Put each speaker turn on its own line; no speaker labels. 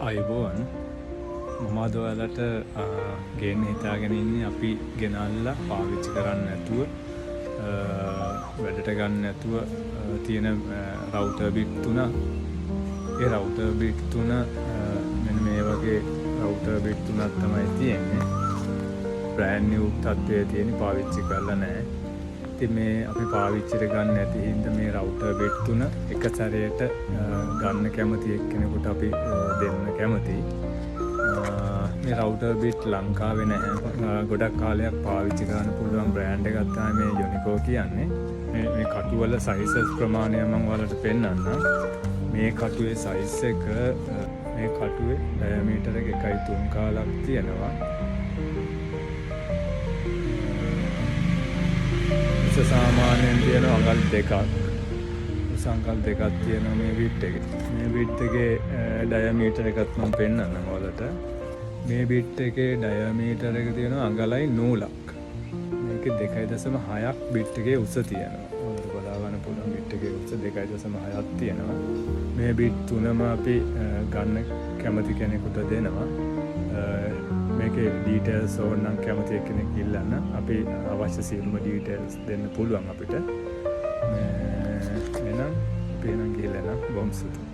අයිබෝන් මම අද ඔයාලට ගේන්න හිතාගෙන ඉන්නේ අපි ගෙනල්ලා පාවිච්චි කරන්න නැතුව වැඩට ගන්න නැතුව තියෙන රවුටර් බිට් තුන. ඒ රවුටර් බිට් තුන මෙන්න මේ වගේ රවුටර් බිට් තුනක් තමයි තියෙන්නේ. බ්‍රෑන්ඩ් නිව් තත්ත්වයේ තියෙන පාවිච්චි කරලා නැහැ. ඉතින් මේ අපි පාවිච්චිට ගන්න නැති හින්දා මේ රවුටර් බිට් තුන එක සැරේට ගන්න කැමති එක්කෙනෙකුට අපි දෙන්න කැමතියි. මේ රවුටර් බිට් ලංකාවේ නැහැ. ගොඩක් කාලයක් පාවිච්චි කරන්න පුළුවන් බ්‍රෑන්ඩ් එකක් තමයි මේ යුනිකෝ කියන්නේ. මේ කටුවල සයිසස් ප්‍රමාණය මම ඔයාලට පෙන්නන්නම්. මේ කටුවේ සයිස් එක මේ කටුවේ ඩයමීටර් එක 1.3 කාලක් තියෙනවා. සාමාන්‍යයෙන් තියෙන අඟල් දෙකක් සංකල් දෙකක් තියෙනවා මේ බිට් එකේ. මේ බිට් එකේ ඩයමීටර් එකත් මම පෙන්නන්නම් ඔයාලට. මේ බිට් එකේ ඩයමීටර් එක තියෙනවා අඟලයි නූලක්. මේකේ 2.6ක් බිට් එකේ උස තියෙනවා. ඔයාලට බලා ගන්න පුළුවන් බිට් එකේ උස 2.6ක් තියෙනවා. මේ බිට් තුනම අපි ගන්න කැමති කෙනෙකුට දෙනවා. මේකේ ඩීටේල්ස් ඕන නම් කැමති කෙනෙක් ඉල්ලන්න අපි අවශ්‍ය සියලුම ඩීටේල්ස් දෙන්න පුළුවන් අපිට. එහෙනම් අපි නම් ගිහලා බොම්සුතු